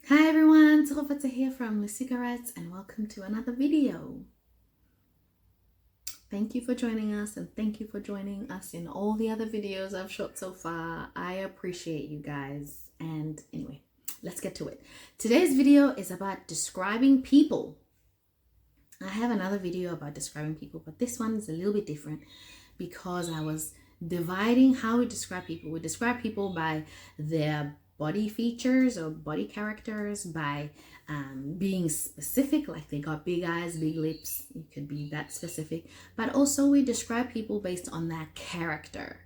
Hi everyone, Tofata here from the Cigarettes and welcome to another video. Thank you for joining us and thank you for joining us in all the other videos I've shot so far. I appreciate you guys. And anyway, let's get to it. Today's video is about describing people. I have another video about describing people, but this one is a little bit different because I was dividing how we describe people. We describe people by their body features or body characters, by being specific, like they got big eyes, big lips. You could be that specific. But also we describe people based on that character,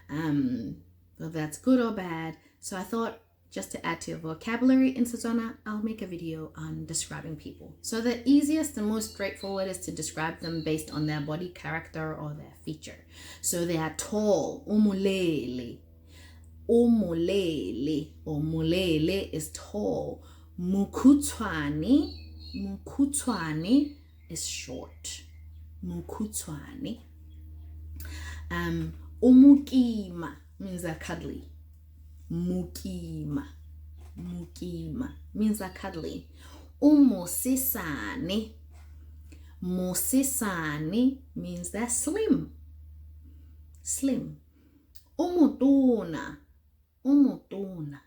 whether that's good or bad. So I thought, just to add to your vocabulary in Setswana, I'll make a video on describing people. So the easiest and most straightforward is to describe them based on their body character or their feature. So they are tall, moleele. Moleele or moleele is tall. Mukhutswane is short. Mukhutswane. Umukima means they're cuddly. Mukima means they're cuddly. Mosesane means they're slim. Umotona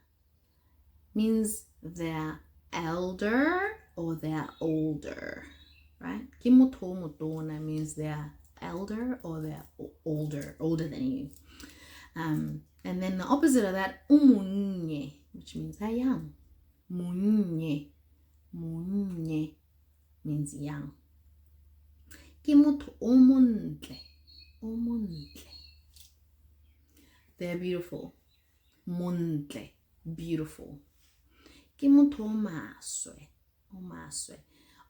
means they're elder or they're older, right? Kimotona means they're elder or they're older than you. And then the opposite of that, umunye, which means they're young. Munye means young. Kimoto omontle. They're beautiful. Montle, beautiful. Kimoto maswe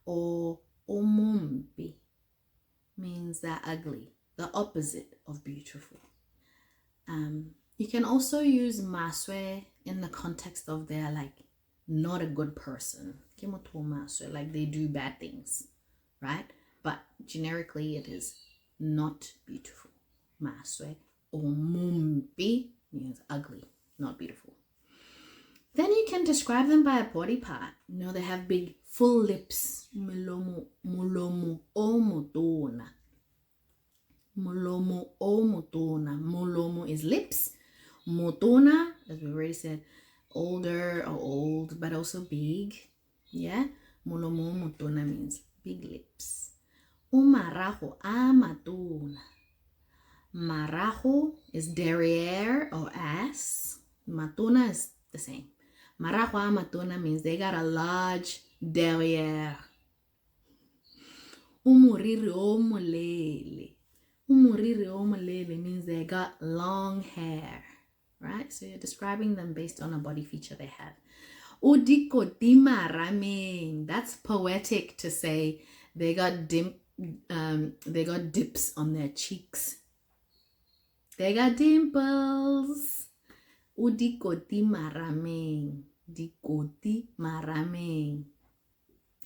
or omumbi means they're ugly, the opposite of beautiful. You can also use maswe in the context of they're like not a good person. Kimoto maswe, like they do bad things, right? But generically it is not beautiful. Maswe or mumbi means ugly, not beautiful. Then you can describe them by a body part. You know, they have big full lips. Molomo omotona. Molomo is lips. Motona, as we already said, older or old, but also big. Yeah, motona means big lips. Umarajo amatona. Marajo is derriere or ass. Matona is the same. Marajo amatona means they got a large derriere. Umuriri omolele means they got long hair. Right? So you're describing them based on a body feature they have. Udikotima ramen. That's poetic to say they got dips on their cheeks. They got dimples. Udikoti marameng. Dikoti marameng.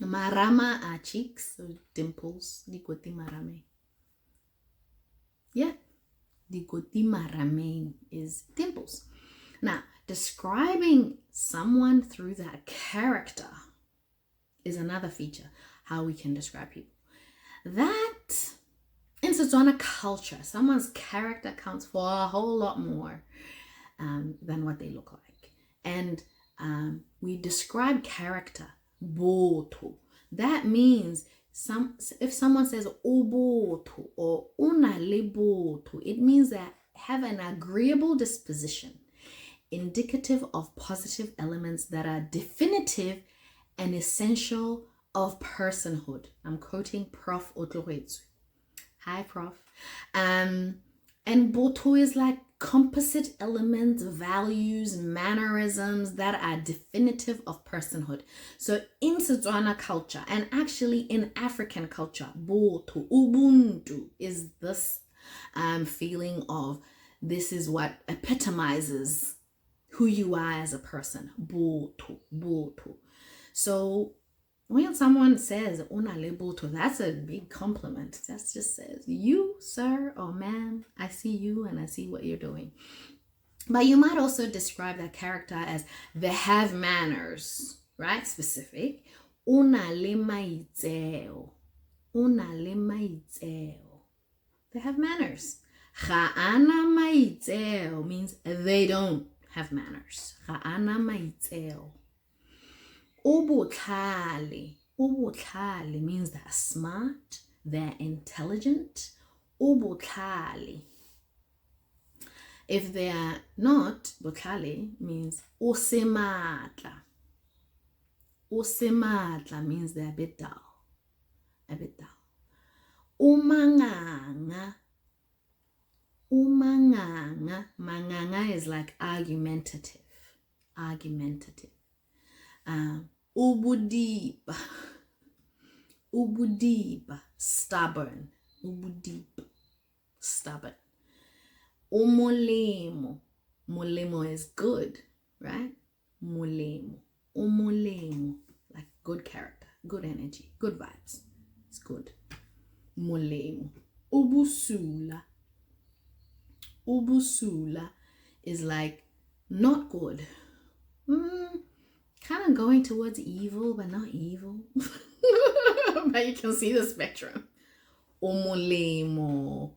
Marama are cheeks, so dimples. Dikoti marameng. Yeah. Dikoti marameng is dimples. Now, describing someone through that character is another feature, how we can describe people. That in Setswana culture, someone's character counts for a whole lot more than what they look like. And we describe character, boto. That means if someone says oboto or unaleboto, it means that have an agreeable disposition, indicative of positive elements that are definitive and essential of personhood. I'm quoting Prof. Otloretsu. Hi, Prof. And boto is like composite elements, values, mannerisms that are definitive of personhood. So in Setswana culture, and actually in African culture, boto, ubuntu is this feeling of this is what epitomizes who you are as a person. Boto. So when someone says unaleboto, that's a big compliment. That just says, you, sir or ma'am, I see you and I see what you're doing. But you might also describe that character as they have manners. right? Specific. O na le maitseo. O na le maitseo. They have manners. Ga ana maitseo means they don't have manners. Ga ana maitseo. O botlhale. O botlhale means they're smart, they're intelligent. O botlhale. If they are not, botlhale means o se matla. O se matla means they're a bit dull. A bit dull. O manganga. O manganga. Manganga is like argumentative. Argumentative. Ubudiba. Ubudiba. Stubborn. Ubudiba. Stubborn. Umolemo. Molemo is good, right? Molemo. Umolemo. Like good character, good energy, good vibes. It's good. Molemo. Ubusula. Ubusula is like not good. Kind of going towards evil, but not evil. But you can see the spectrum. Omolemo,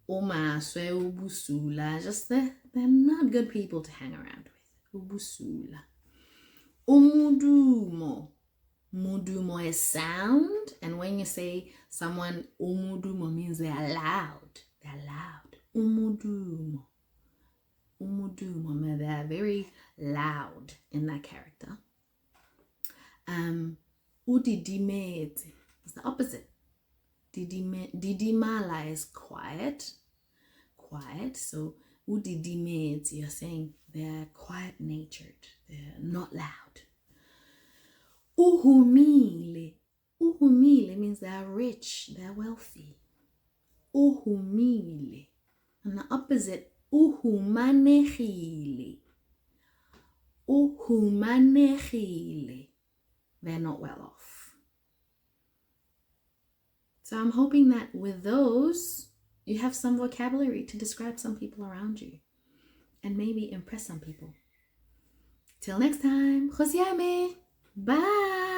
omaswe, ubusula. Just they're not good people to hang around with. Ubusula. Umudumo. Mudumo is sound, and when you say someone umudumo means they are loud. They're loud. Umudumo. Umudumo, they are very loud in that character. Udidimete is the opposite. Didimala is quiet. Quiet. So udidimete, you're saying they're quiet natured. They're not loud. Uhumile. Uhumile means they're rich, they're wealthy. Uhumile. And the opposite, uhumanechile. Uhumanechile. They're not well off. So I'm hoping that with those, you have some vocabulary to describe some people around you and maybe impress some people. Till next time, Josiame. Bye.